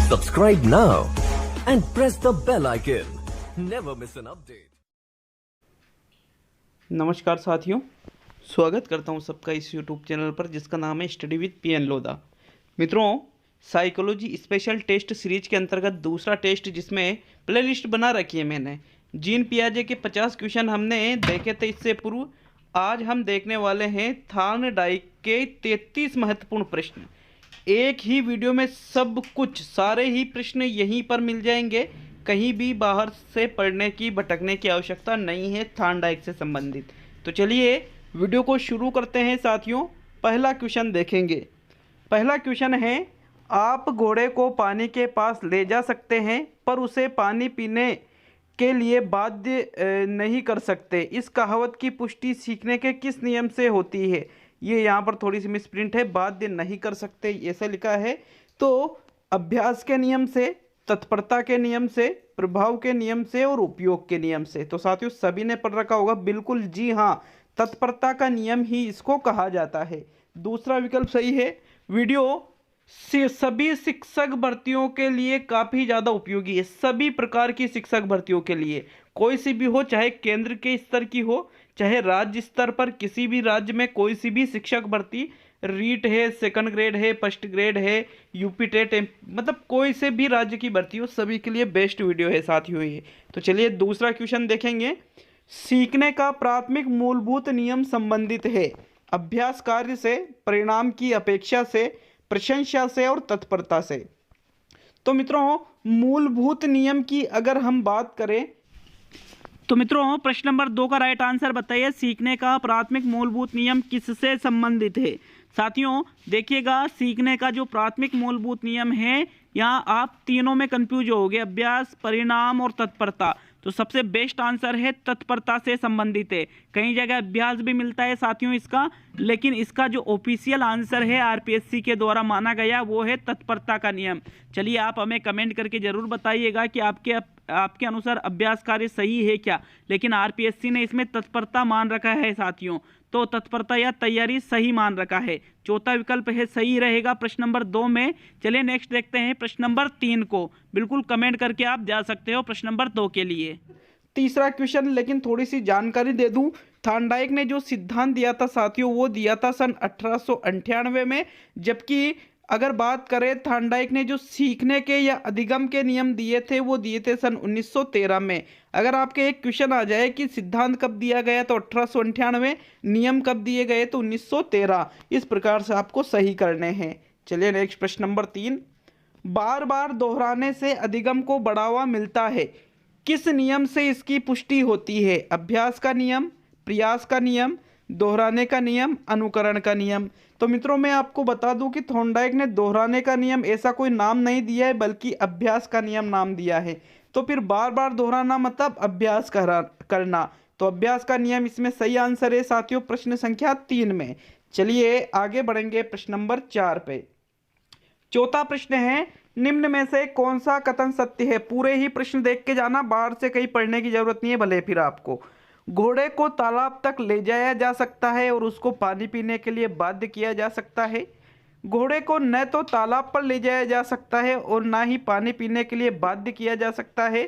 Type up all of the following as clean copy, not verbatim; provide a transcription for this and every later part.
Subscribe now and press the bell icon. Never miss an update. नमस्कार साथियों, स्वागत करता हूं सबका इस YouTube चैनल पर जिसका नाम है स्टडी विद PN लोधा। मित्रों, साइकोलॉजी स्पेशल टेस्ट सीरीज के अंतर्गत दूसरा टेस्ट जिसमें प्लेलिस्ट बना रखी है मैंने, जीन पियाजे के 50 क्वेश्चन हमने देखे थे इससे पूर्व। आज हम देखने वाले हैं थॉर्नडाइक के 33 महत्वपूर्ण प्रश्न। एक ही वीडियो में सब कुछ, सारे ही प्रश्न यहीं पर मिल जाएंगे, कहीं भी बाहर से पढ़ने की भटकने की आवश्यकता नहीं है थॉर्नडाइक से संबंधित। तो चलिए वीडियो को शुरू करते हैं साथियों। पहला क्वेश्चन देखेंगे। पहला क्वेश्चन है, आप घोड़े को पानी के पास ले जा सकते हैं पर उसे पानी पीने के लिए बाध्य नहीं कर सकते। इस कहावत की पुष्टि सीखने के किस नियम से होती है? ये यहाँ पर थोड़ी सी मिसप्रिंट है, बाध्य नहीं कर सकते ऐसा लिखा है। तो अभ्यास के नियम से, तत्परता के नियम से, प्रभाव के नियम से और उपयोग के नियम से। तो साथियों सभी ने पढ़ रखा होगा, बिल्कुल जी हाँ, तत्परता का नियम ही इसको कहा जाता है। दूसरा विकल्प सही है। वीडियो सभी शिक्षक भर्तियों के लिए काफ़ी ज़्यादा उपयोगी है, सभी प्रकार की शिक्षक भर्तियों के लिए, कोई सी भी हो, चाहे केंद्र के स्तर की हो चाहे राज्य स्तर पर, किसी भी राज्य में कोई सी भी शिक्षक भर्ती, रीट है, सेकंड ग्रेड है, फर्स्ट ग्रेड है, यूपी टेट है, मतलब कोई से भी राज्य की भर्ती हो, सभी के लिए बेस्ट वीडियो है साथियों ये। तो चलिए दूसरा क्वेश्चन देखेंगे। सीखने का प्राथमिक मूलभूत नियम संबंधित है अभ्यास कार्य से, परिणाम की अपेक्षा से, प्रशंसा से और तत्परता से। तो मित्रों मूलभूत नियम की अगर हम बात करें तो मित्रों प्रश्न नंबर 2 का राइट आंसर बताइए, सीखने का प्राथमिक मूलभूत नियम किससे संबंधित है? साथियों देखिएगा, सीखने का जो प्राथमिक मूलभूत नियम है, यहाँ आप तीनों में कंफ्यूज होगे, अभ्यास, परिणाम और तत्परता। तो सबसे बेस्ट आंसर है तत्परता से संबंधित है। कई जगह अभ्यास भी मिलता है साथियों इसका, लेकिन इसका जो ऑफिशियल आंसर है आरपीएससी के द्वारा माना गया वो है तत्परता का नियम। चलिए आप हमें कमेंट करके जरूर बताइएगा कि आपके अनुसार अभ्यास कार्य सही है क्या, लेकिन आरपीएससी ने इसमें तत्परता मान रखा है साथियों। तो तत्परता या तैयारी सही मान रखा है, चौथा विकल्प है सही रहेगा प्रश्न नंबर 2 में। चलिए नेक्स्ट देखते हैं प्रश्न नंबर 3 को, बिल्कुल कमेंट करके आप जा सकते हो प्रश्न नंबर 2 के लिए। तीसरा क्वेश्चन, लेकिन थोड़ी सी जानकारी दे दूं, थॉर्नडाइक ने जो सिद्धांत दिया था साथियों वो दिया था सन 1898 में, जबकि अगर बात करें थॉर्नडाइक ने जो सीखने के या अधिगम के नियम दिए थे वो दिए थे सन 1913 में। अगर आपके एक क्वेश्चन आ जाए कि सिद्धांत कब दिया गया तो 1898, नियम कब दिए गए तो 1913, इस प्रकार से आपको सही करने हैं। चलिए नेक्स्ट प्रश्न नंबर 3, बार बार दोहराने से अधिगम को बढ़ावा मिलता है, किस नियम से इसकी पुष्टि होती है? अभ्यास का नियम, प्रयास का नियम, दोहराने का नियम, अनुकरण का नियम। तो मित्रों मैं आपको बता दूं कि थॉर्नडाइक ने दोहराने का नियम ऐसा कोई नाम नहीं दिया है, बल्कि अभ्यास का नियम नाम दिया है। तो फिर बार बार दोहराना मतलब अभ्यास करना, तो अभ्यास का नियम इसमें सही आंसर है साथियों प्रश्न संख्या 3 में। चलिए आगे बढ़ेंगे प्रश्न नंबर 4 पे। चौथा प्रश्न है, निम्न में से कौन सा कथन सत्य है? पूरे ही प्रश्न देख के जाना, बाहर से कहीं पढ़ने की जरूरत नहीं है भले फिर आपको। घोड़े को तालाब तक ले जाया जा सकता है और उसको पानी पीने के लिए बाध्य किया जा सकता है। घोड़े को न तो तालाब पर ले जाया जा सकता है और ना ही पानी पीने के लिए बाध्य किया जा सकता है।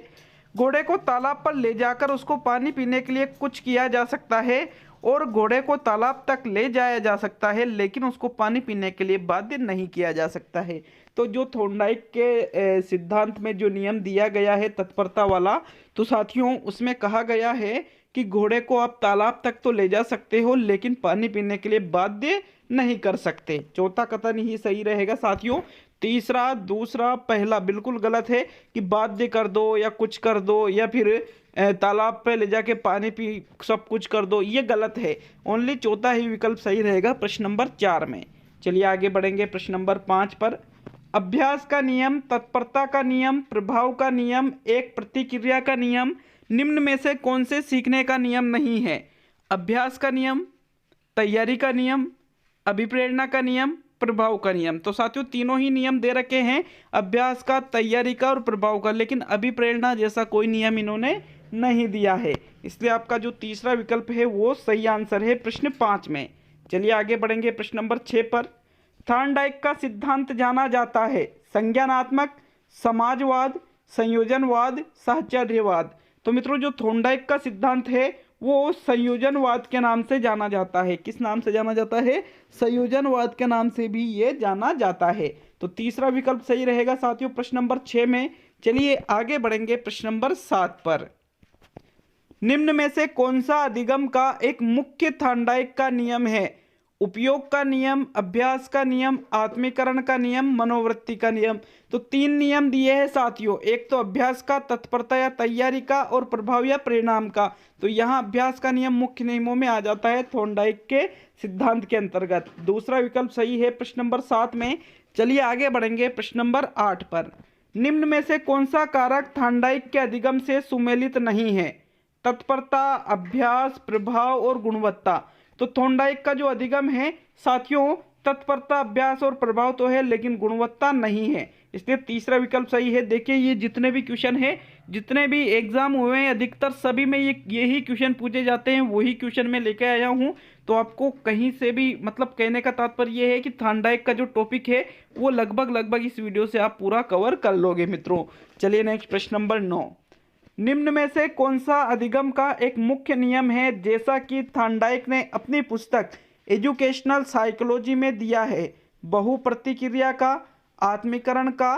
घोड़े को तालाब पर ले जाकर उसको पानी पीने के लिए कुछ किया जा सकता है और घोड़े को तालाब तक ले जाया जा सकता है, लेकिन उसको पानी पीने के लिए बाध्य नहीं किया जा सकता है। तो जो थॉर्नडाइक के सिद्धांत में जो नियम दिया गया है तत्परता वाला, तो साथियों उसमें कहा गया है कि घोड़े को आप तालाब तक तो ले जा सकते हो, लेकिन पानी पीने के लिए बाध्य नहीं कर सकते। चौथा कथन ही सही रहेगा साथियों। तीसरा, दूसरा, पहला बिल्कुल गलत है कि बाध्य कर दो या कुछ कर दो या फिर तालाब पे ले जाके पानी पी सब कुछ कर दो, ये गलत है। ओनली चौथा ही विकल्प सही रहेगा प्रश्न नंबर 4 में। चलिए आगे बढ़ेंगे प्रश्न नंबर 5 पर। अभ्यास का नियम, तत्परता का नियम, प्रभाव का नियम, एक प्रतिक्रिया का नियम, निम्न में से कौन से सीखने का नियम नहीं है? अभ्यास का नियम, तैयारी का नियम, अभिप्रेरणा का नियम, प्रभाव का नियम। तो साथियों तीनों ही नियम दे रखे हैं, अभ्यास का, तैयारी का और प्रभाव का, लेकिन अभिप्रेरणा जैसा कोई नियम इन्होंने नहीं दिया है, इसलिए आपका जो तीसरा विकल्प है वो सही आंसर है प्रश्न 5 में। चलिए आगे बढ़ेंगे प्रश्न नंबर 6 पर। थॉर्नडाइक का सिद्धांत जाना जाता है संज्ञानात्मक, समाजवाद, संयोजनवाद, साहचर्यवाद। तो मित्रों जो थॉर्नडाइक का सिद्धांत है वो संयोजनवाद के नाम से जाना जाता है। किस नाम से जाना जाता है? संयोजनवाद के नाम से भी ये जाना जाता है। तो तीसरा विकल्प सही रहेगा साथियों प्रश्न नंबर 6 में। चलिए आगे बढ़ेंगे प्रश्न नंबर 7 पर। निम्न में से कौन सा अधिगम का एक मुख्य थॉर्नडाइक का नियम है? उपयोग का नियम, अभ्यास का नियम, आत्मीकरण का नियम, मनोवृत्ति का नियम। तो 3 नियम दिए हैं साथियों। एक तो अभ्यास का, तत्परता या तैयारी का, और प्रभाव या परिणाम का। तो यहाँ अभ्यास का नियम मुख्य नियमों में आ जाता है थॉर्नडाइक के सिद्धांत के अंतर्गत। दूसरा विकल्प सही है प्रश्न नंबर 7 में। चलिए आगे बढ़ेंगे प्रश्न नंबर 8 पर। निम्न में से कौन सा कारक थॉर्नडाइक के अधिगम से सुमेलित नहीं है? तत्परता, अभ्यास, प्रभाव और गुणवत्ता। तो थॉर्नडाइक का जो अधिगम है साथियों तत्परता, अभ्यास और प्रभाव तो है, लेकिन गुणवत्ता नहीं है, इसलिए तीसरा विकल्प सही है। देखिए ये जितने भी क्वेश्चन है, जितने भी एग्जाम हुए हैं, अधिकतर सभी में यही क्वेश्चन पूछे जाते हैं, वही क्वेश्चन मैं लेके आया हूँ। तो आपको कहीं से भी मतलब कहने का तात्पर्य ये है कि थॉर्नडाइक का जो टॉपिक है वो लगभग इस वीडियो से आप पूरा कवर कर लोगे मित्रों। चलिए नेक्स्ट प्रश्न नंबर 9। निम्न में से कौन सा अधिगम का एक मुख्य नियम है जैसा कि थॉर्नडाइक ने अपनी पुस्तक एजुकेशनल साइकोलॉजी में दिया है? बहुप्रतिक्रिया का, आत्मीकरण का,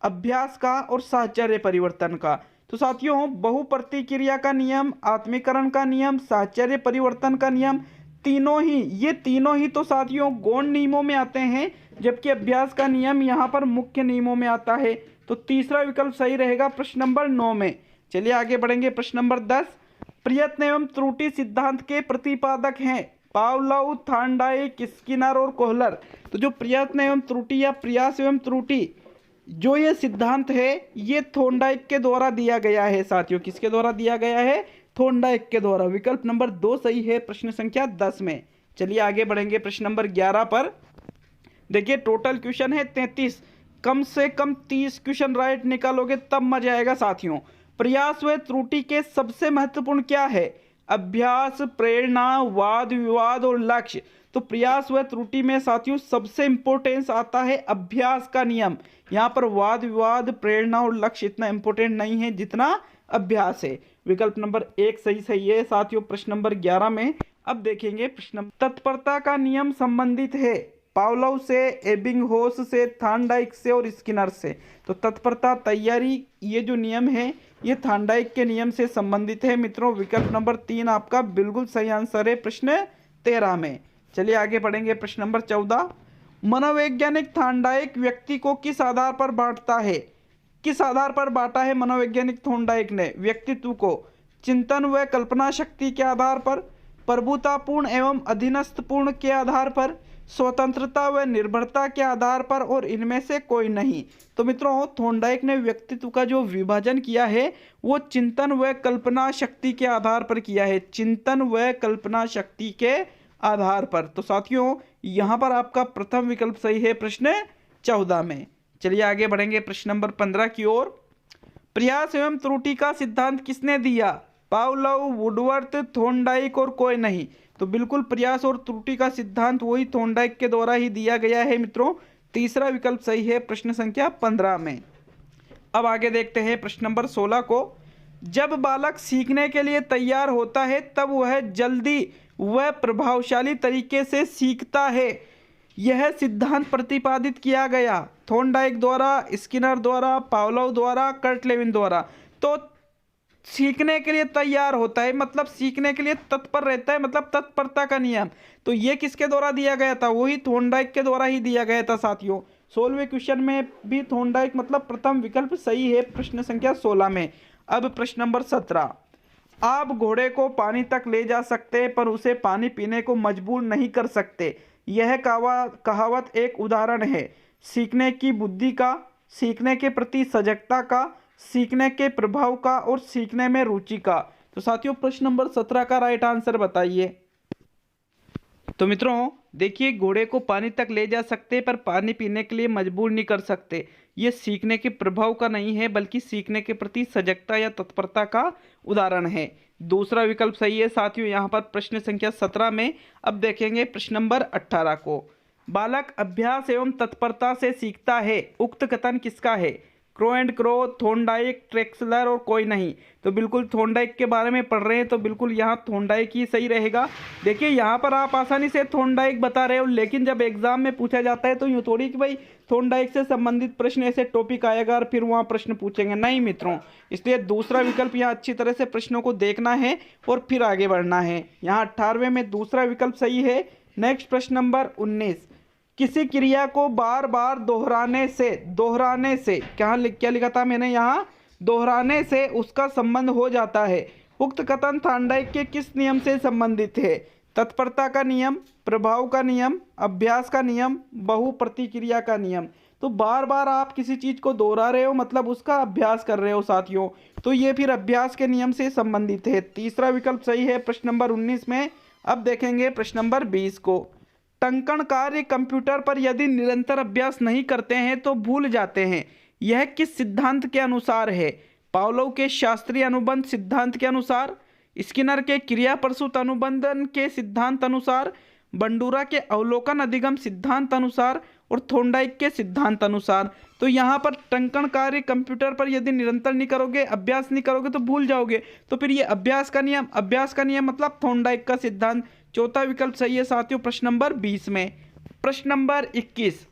अभ्यास का और साहचर्य परिवर्तन का। तो साथियों बहुप्रतिक्रिया का नियम, आत्मीकरण का नियम, साहचर्य परिवर्तन का नियम, ये तीनों ही तो साथियों गौण नियमों में आते हैं, जबकि अभ्यास का नियम यहाँ पर मुख्य नियमों में आता है। तो तीसरा विकल्प सही रहेगा प्रश्न नंबर 9 में। चलिए आगे बढ़ेंगे प्रश्न नंबर 10। प्रयत्न एवं त्रुटि सिद्धांत के प्रतिपादक हैं पावलोव, थॉर्नडाइक, स्किनर और कोहलर। तो जो प्रयत्न एवं त्रुटि या प्रयास एवं त्रुटि जो ये सिद्धांत है ये थॉर्नडाइक के द्वारा दिया गया है साथियों। किसके द्वारा दिया गया है? थॉर्नडाइक के द्वारा। विकल्प नंबर 2 सही है प्रश्न संख्या 10 में। चलिए आगे बढ़ेंगे प्रश्न नंबर 11 पर। देखिए टोटल क्वेश्चन है 33, कम से कम 30 क्वेश्चन राइट निकालोगे तब मजा आएगा साथियों। प्रयास व त्रुटि के सबसे महत्वपूर्ण क्या है? अभ्यास, प्रेरणा, वाद विवाद और लक्ष्य। तो प्रयास व त्रुटि में साथियों सबसे इंपॉर्टेंस आता है अभ्यास का नियम। यहाँ पर वाद विवाद, प्रेरणा और लक्ष्य इतना इंपॉर्टेंट नहीं है जितना अभ्यास है। विकल्प नंबर 1 सही है साथियों प्रश्न नंबर 11 में। अब देखेंगे प्रश्न तत्परता का नियम संबंधित है पावलोव से, एबिंगहॉस से, थॉर्नडाइक से और स्किनर से। तो तत्परता, तैयारी, ये जो नियम है ये थॉर्नडाइक के नियम से संबंधित है मित्रों। विकल्प नंबर 3 आपका बिल्कुल सही आंसर है प्रश्न 13 में। चलिए आगे बढ़ेंगे प्रश्न नंबर 14। मनोवैज्ञानिक थॉर्नडाइक व्यक्ति को किस आधार पर बांटता है? किस आधार पर बांटा है मनोवैज्ञानिक थॉर्नडाइक ने व्यक्तित्व को? चिंतन व कल्पना शक्ति के आधार पर, प्रभुतापूर्ण एवं अधीनस्थपूर्ण के आधार पर, स्वतंत्रता व निर्भरता के आधार पर और इनमें से कोई नहीं। तो मित्रों थॉर्नडाइक ने व्यक्तित्व का जो विभाजन किया है वो चिंतन व कल्पना शक्ति के आधार पर किया है। चिंतन व कल्पना शक्ति के आधार पर। तो साथियों यहाँ पर आपका प्रथम विकल्प सही है प्रश्न 14 में। चलिए आगे बढ़ेंगे प्रश्न नंबर 15 की ओर। प्रयास एवं त्रुटि का सिद्धांत किसने दिया? पावलोव, वुडवर्थ, थॉर्नडाइक और कोई नहीं। तो बिल्कुल प्रयास और त्रुटि का सिद्धांत वही थॉर्नडाइक के द्वारा ही दिया गया है मित्रों। तीसरा विकल्प सही है प्रश्न संख्या 15 में। अब आगे देखते हैं प्रश्न नंबर 16 को। जब बालक सीखने के लिए तैयार होता है तब वह जल्दी व प्रभावशाली तरीके से सीखता है। यह सिद्धांत प्रतिपादित किया गया थॉर्नडाइक द्वारा, स्किनर द्वारा, पावलोव द्वारा, कर्ट लेविन द्वारा। तो सीखने के लिए तैयार होता है मतलब सीखने के लिए तत्पर रहता है, मतलब तत्परता का नियम। तो ये किसके द्वारा दिया गया था? वही थॉर्नडाइक के द्वारा ही दिया गया था साथियों। 16वें क्वेश्चन में भी थॉर्नडाइक मतलब प्रथम विकल्प सही है प्रश्न संख्या 16 में। अब प्रश्न नंबर 17। आप घोड़े को पानी तक ले जा सकते हैं पर उसे पानी पीने को मजबूर नहीं कर सकते। यह कहावत एक उदाहरण है सीखने की बुद्धि का, सीखने के प्रति सजगता का, सीखने के प्रभाव का और सीखने में रुचि का। तो साथियों प्रश्न नंबर 17 का राइट आंसर बताइए। तो मित्रों देखिए घोड़े को पानी तक ले जा सकते पर पानी पीने के लिए मजबूर नहीं कर सकते। ये सीखने के प्रभाव का नहीं है बल्कि सीखने के प्रति सजगता या तत्परता का उदाहरण है। दूसरा विकल्प सही है साथियों यहाँ पर प्रश्न संख्या 17 में। अब देखेंगे प्रश्न नंबर 18 को। बालक अभ्यास एवं तत्परता से सीखता है, उक्त कथन किसका है? क्रो एंड क्रो, थोंडाइक, ट्रेक्सलर और कोई नहीं। तो बिल्कुल थोंडाइक के बारे में पढ़ रहे हैं तो बिल्कुल यहाँ थोंडाइक ही सही रहेगा। देखिए यहाँ पर आप आसानी से थोंडाइक बता रहे हो, लेकिन जब एग्जाम में पूछा जाता है तो यूँ थोड़ी कि भाई थोंडाइक से संबंधित प्रश्न ऐसे टॉपिक आएगा और फिर वहाँ प्रश्न पूछेंगे, नहीं मित्रों। इसलिए दूसरा विकल्प यहाँ अच्छी तरह से प्रश्नों को देखना है और फिर आगे बढ़ना है। यहाँ 18वें में दूसरा विकल्प सही है। नेक्स्ट प्रश्न नंबर 19, किसी क्रिया को बार बार दोहराने से क्या लिखा था मैंने यहाँ, दोहराने से उसका संबंध हो जाता है। उक्त कथन थॉर्नडाइक के किस नियम से संबंधित है? तत्परता का नियम, प्रभाव का नियम, अभ्यास का नियम, बहु प्रतिक्रिया का नियम। तो बार बार आप किसी चीज को दोहरा रहे हो मतलब उसका अभ्यास कर रहे हो साथियों, तो ये फिर अभ्यास के नियम से संबंधित है। तीसरा विकल्प सही है प्रश्न नंबर 19 में। अब देखेंगे प्रश्न नंबर 20 को। टंकण कार्य कंप्यूटर पर यदि निरंतर अभ्यास नहीं करते हैं तो भूल जाते हैं, यह किस सिद्धांत के अनुसार है? पावलोव के शास्त्रीय अनुबंध सिद्धांत के अनुसार, स्किनर के क्रिया प्रसूत अनुबंधन के सिद्धांत अनुसार, बंडूरा के अवलोकन अधिगम सिद्धांत अनुसार और थोंडाइक के सिद्धांत अनुसार। तो यहाँ पर टंकण कार्य कंप्यूटर पर यदि निरंतर नहीं करोगे, अभ्यास नहीं करोगे तो भूल जाओगे। तो फिर ये अभ्यास का नियम मतलब थोंडाइक का सिद्धांत। चौथा विकल्प सही है साथियों प्रश्न नंबर 20 में। प्रश्न नंबर 21,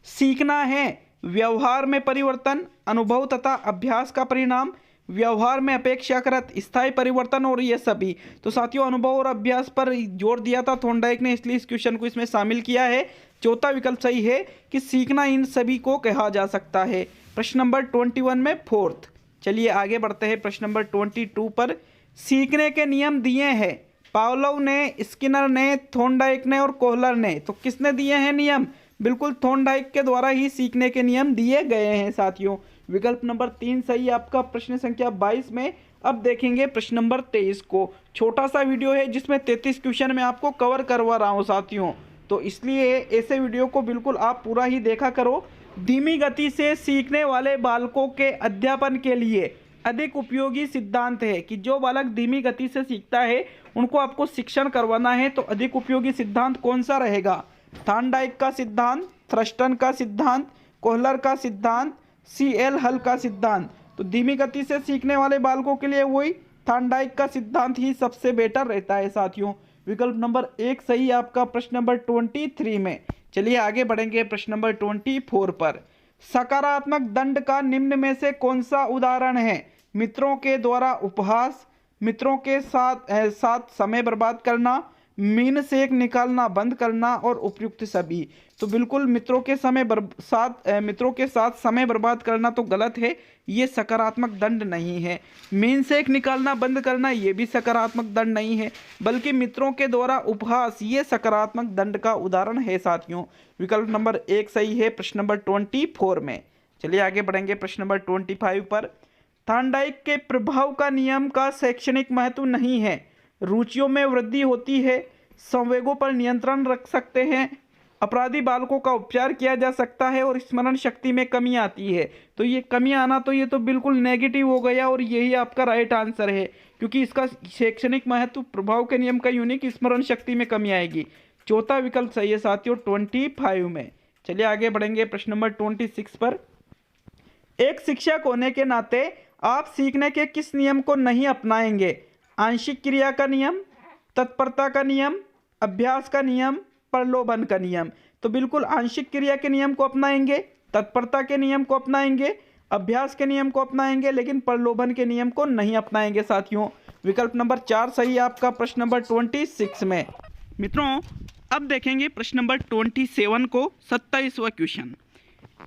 सीखना है व्यवहार में परिवर्तन, अनुभव तथा अभ्यास का परिणाम, व्यवहार में अपेक्षाकृत स्थायी परिवर्तन और ये सभी। तो साथियों अनुभव और अभ्यास पर जोर दिया था थोंडाइक ने, इसलिए इस क्वेश्चन को इसमें शामिल किया है। चौथा विकल्प सही है कि सीखना इन सभी को कहा जा सकता है। प्रश्न नंबर 21 में फोर्थ। चलिए आगे बढ़ते हैं प्रश्न नंबर 22 पर। सीखने के नियम दिए हैं पावलोव ने, स्किनर ने, थोंडाइक ने और कोहलर ने। तो किसने दिए हैं नियम? बिल्कुल थोंडाइक के द्वारा ही सीखने के नियम दिए गए हैं साथियों। विकल्प नंबर 3 सही आपका प्रश्न संख्या 22 में। अब देखेंगे प्रश्न नंबर 23 को। छोटा सा वीडियो है जिसमें 33 क्वेश्चन मैं आपको कवर करवा रहा हूँ साथियों, तो इसलिए ऐसे वीडियो को बिल्कुल आप पूरा ही देखा करो। धीमी गति से सीखने वाले बालकों के अध्यापन के लिए अधिक उपयोगी सिद्धांत है कि जो बालक धीमी गति से सीखता है उनको आपको शिक्षण करवाना है, तो अधिक उपयोगी सिद्धांत कौन सा रहेगा? थॉर्नडाइक का सिद्धांत, थ्रस्टन का सिद्धांत, कोहलर का सिद्धांत, CL हल का सिद्धांत। तो धीमी गति से सीखने वाले बालकों के लिए वही थॉर्नडाइक का सिद्धांत ही सबसे बेटर रहता है साथियों। विकल्प नंबर 1 सही आपका प्रश्न नंबर 23 में। चलिए आगे बढ़ेंगे प्रश्न नंबर 24 पर। सकारात्मक दंड का निम्न में से कौन सा उदाहरण है? मित्रों के द्वारा उपहास, मित्रों के साथ समय बर्बाद करना, मीन से एक निकालना बंद करना और उपयुक्त सभी। तो बिल्कुल मित्रों के साथ समय बर्बाद करना तो गलत है, ये सकारात्मक दंड नहीं है। मीन से एक निकालना बंद करना ये भी सकारात्मक दंड नहीं है, बल्कि मित्रों के द्वारा उपहास ये सकारात्मक दंड का उदाहरण है साथियों। विकल्प नंबर 1 सही है प्रश्न नंबर 24 में। चलिए आगे बढ़ेंगे प्रश्न नंबर 25 पर। थॉर्नडाइक के प्रभाव का नियम का शैक्षणिक महत्व नहीं है। रुचियों में वृद्धि होती है, संवेगों पर नियंत्रण रख सकते हैं, अपराधी बालकों का उपचार किया जा सकता है और स्मरण शक्ति में कमी आती है। तो ये कमी आना तो ये तो बिल्कुल नेगेटिव हो गया और यही आपका राइट आंसर है, क्योंकि इसका शैक्षणिक महत्व प्रभाव के नियम का यूनिक स्मरण शक्ति में कमी आएगी। चौथा विकल्प सही है साथियों 25 में। चलिए आगे बढ़ेंगे प्रश्न नंबर 26 पर। एक शिक्षक होने के नाते आप सीखने के किस नियम को नहीं अपनाएंगे? आंशिक क्रिया का नियम, तत्परता का नियम, अभ्यास का नियम, प्रलोभन का नियम। तो बिल्कुल आंशिक क्रिया के नियम को अपनाएंगे, तत्परता के नियम को अपनाएंगे, अभ्यास के नियम को अपनाएंगे, लेकिन प्रलोभन के नियम को नहीं अपनाएंगे साथियों। विकल्प नंबर 4 सही आपका प्रश्न नंबर 26 में। मित्रों अब देखेंगे प्रश्न नंबर 27 को, 27वां क्वेश्चन।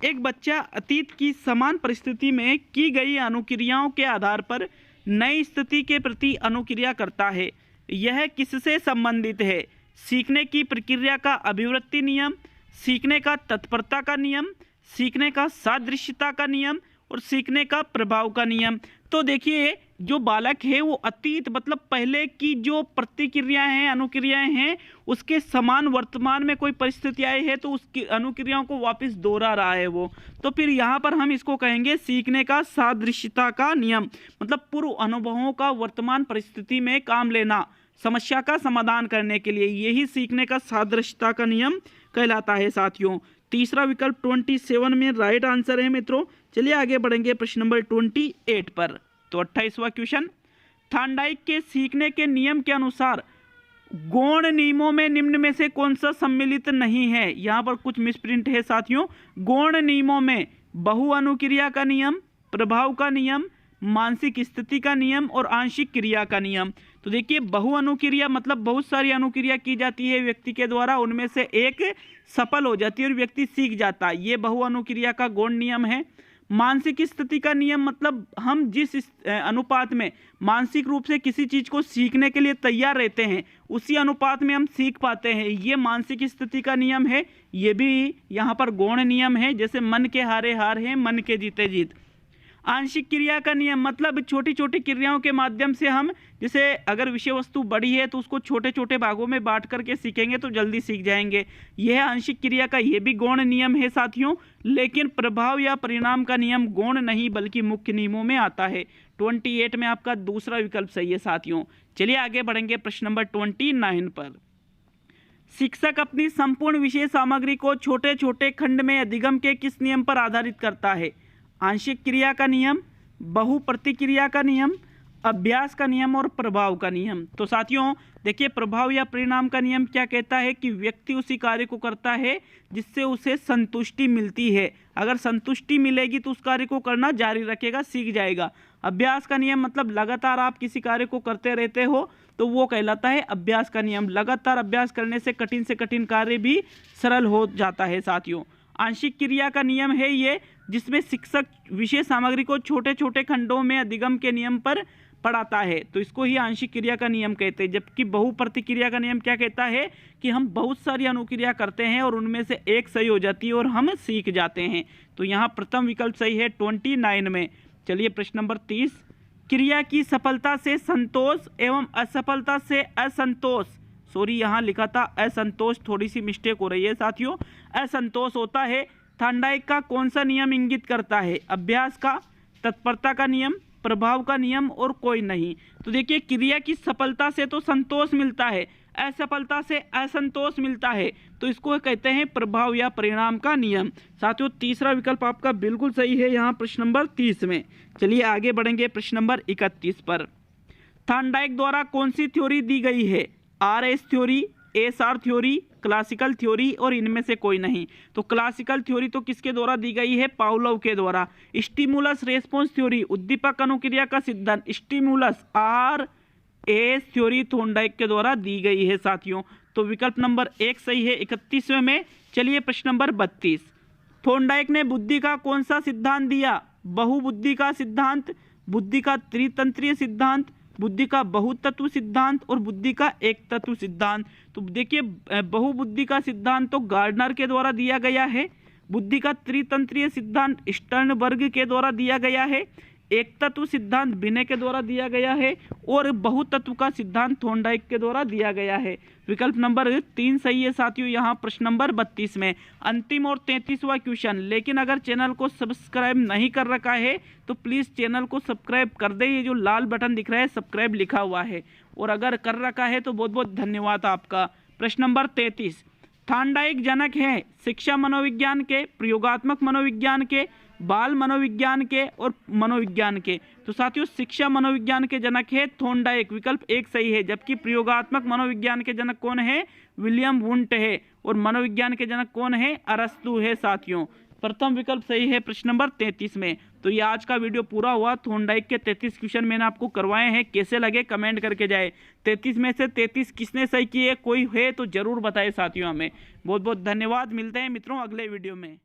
एक बच्चा अतीत की समान परिस्थिति में की गई अनुक्रियाओं के आधार पर नई स्थिति के प्रति अनुक्रिया करता है, यह किससे संबंधित है? सीखने की प्रक्रिया का अभिवृत्ति नियम, सीखने का तत्परता का नियम, सीखने का सादृश्यता का नियम और सीखने का प्रभाव का नियम। तो देखिए जो बालक है वो अतीत मतलब पहले की जो प्रतिक्रियाएं हैं, अनुक्रियाएं हैं, उसके समान वर्तमान में कोई परिस्थिति आई है तो उसकी अनुक्रियाओं को वापस दोहरा रहा है वो। तो फिर यहाँ पर हम इसको कहेंगे सीखने का सादृश्यता का नियम, मतलब पूर्व अनुभवों का वर्तमान परिस्थिति में काम लेना समस्या का समाधान करने के लिए, यही सीखने का सादृश्यता का नियम कहलाता है साथियों। तीसरा विकल्प 27 में राइट आंसर है मित्रों। चलिए आगे बढ़ेंगे प्रश्न नंबर 28 पर। तो 28वां क्वेश्चन, थॉर्नडाइक के सीखने के नियम के अनुसार गौण नियमों में निम्न में से कौन सा सम्मिलित नहीं है। यहाँ पर कुछ मिसप्रिंट है साथियों। गौण नियमों में बहु अनुक्रिया का नियम, प्रभाव का नियम, मानसिक स्थिति का नियम और आंशिक क्रिया का नियम। तो देखिए बहु अनुक्रिया मतलब बहुत सारी अनुक्रिया की जाती है व्यक्ति के द्वारा, उनमें से एक सफल हो जाती है और व्यक्ति सीख जाता है, ये बहु अनुक्रिया का गौण नियम है। मानसिक स्थिति का नियम मतलब हम जिस अनुपात में मानसिक रूप से किसी चीज को सीखने के लिए तैयार रहते हैं उसी अनुपात में हम सीख पाते हैं, ये मानसिक स्थिति का नियम है। ये भी यहाँ पर गौण नियम है, जैसे मन के हारे हार है, मन के जीते जीत। आंशिक क्रिया का नियम मतलब छोटी छोटी क्रियाओं के माध्यम से हम, जैसे अगर विषय वस्तु बड़ी है तो उसको छोटे छोटे भागों में बांट करके सीखेंगे तो जल्दी सीख जाएंगे, यह आंशिक क्रिया का ये भी गौण नियम है साथियों। लेकिन प्रभाव या परिणाम का नियम गौण नहीं बल्कि मुख्य नियमों में आता है। 28 में आपका दूसरा विकल्प सही है साथियों। चलिए आगे बढ़ेंगे प्रश्न नंबर 29 पर। शिक्षक अपनी संपूर्ण विषय सामग्री को छोटे छोटे खंड में अधिगम के किस नियम पर आधारित करता है। आंशिक क्रिया का नियम, बहु प्रतिक्रिया का नियम, अभ्यास का नियम और प्रभाव का नियम। तो साथियों देखिए प्रभाव या परिणाम का नियम क्या कहता है कि व्यक्ति उसी कार्य को करता है जिससे उसे संतुष्टि मिलती है, अगर संतुष्टि मिलेगी तो उस कार्य को करना जारी रखेगा, सीख जाएगा। अभ्यास का नियम मतलब लगातार आप किसी कार्य को करते रहते हो तो वो कहलाता है अभ्यास का नियम, लगातार अभ्यास करने से कठिन कार्य भी सरल हो जाता है साथियों। आंशिक क्रिया का नियम है ये, जिसमें शिक्षक विषय सामग्री को छोटे छोटे खंडों में अधिगम के नियम पर पढ़ाता है, तो इसको ही आंशिक क्रिया का नियम कहते हैं। जबकि बहु प्रतिक्रिया का नियम क्या कहता है कि हम बहुत सारी अनुक्रिया करते हैं और उनमें से एक सही हो जाती है और हम सीख जाते हैं। तो यहाँ प्रथम विकल्प सही है 29 में। चलिए प्रश्न नंबर 30, क्रिया की सफलता से संतोष एवं असफलता से असंतोष, सॉरी यहाँ लिखा था असंतोष, थोड़ी सी मिस्टेक हो रही है साथियों, असंतोष होता है। थॉर्नडाइक का कौन सा नियम इंगित करता है। अभ्यास का, तत्परता का नियम, प्रभाव का नियम और कोई नहीं। तो देखिए क्रिया की सफलता से तो संतोष मिलता है, असफलता से असंतोष मिलता है, तो इसको कहते हैं प्रभाव या परिणाम का नियम। साथियों तीसरा विकल्प आपका बिल्कुल सही है यहाँ प्रश्न नंबर 30 में। चलिए आगे बढ़ेंगे प्रश्न नंबर 31 पर। थॉर्नडाइक द्वारा कौन सी थ्योरी दी गई है। RS theory, SR theory, classical theory और इनमें से कोई नहीं। तो क्लासिकल थ्योरी तो किसके द्वारा दी गई है, पावलोव के द्वारा। स्टिमुलस रेस्पॉन्स थ्योरी, उद्दीपक अनुक्रिया का सिद्धांत, स्टिमुलस RS थ्योरी थॉर्नडाइक के द्वारा दी गई है साथियों। तो विकल्प नंबर 1 सही है 31वें में। चलिए प्रश्न नंबर 32, थॉर्नडाइक ने बुद्धि का कौन सा सिद्धांत दिया। बहुबुद्धि का सिद्धांत, बुद्धि का त्रितंत्रीय सिद्धांत, बुद्धि का बहुतत्व सिद्धांत और बुद्धि का एक तत्व सिद्धांत। तो देखिए बहुबुद्धि का सिद्धांत तो गार्डनर के द्वारा दिया गया है, बुद्धि का त्रितंत्रीय सिद्धांत स्टर्नबर्ग के द्वारा दिया गया है, एक तत्व सिद्धांत बिने के द्वारा दिया गया है और बहुतत्व का सिद्धांत थॉर्नडाइक के द्वारा दिया गया है। विकल्प नंबर 3 सही है साथियों यहाँ प्रश्न नंबर 32 में। अंतिम और 33वां क्वेश्चन, लेकिन अगर चैनल को सब्सक्राइब नहीं कर रखा है तो प्लीज़ चैनल को सब्सक्राइब कर दे, ये जो लाल बटन दिख रहा है सब्सक्राइब लिखा हुआ है, और अगर कर रखा है तो बहुत बहुत धन्यवाद आपका। प्रश्न नंबर 33, थॉर्नडाइक जनक है शिक्षा मनोविज्ञान के, प्रयोगात्मक मनोविज्ञान के, बाल मनोविज्ञान के और मनोविज्ञान के। तो साथियों शिक्षा मनोविज्ञान के जनक है थॉर्नडाइक, विकल्प 1 सही है। जबकि प्रयोगात्मक मनोविज्ञान के जनक कौन है, विलियम वुंट है, और मनोविज्ञान के जनक कौन है, अरस्तु है साथियों। प्रथम विकल्प सही है प्रश्न नंबर 33 में। तो ये आज का वीडियो पूरा हुआ। थॉर्नडाइक के 33 क्वेश्चन मैंने आपको करवाए हैं, कैसे लगे कमेंट करके जाए। 33 में से 33 किसने सही किए, कोई है तो जरूर बताए साथियों हमें। बहुत बहुत धन्यवाद, मिलते हैं मित्रों अगले वीडियो में।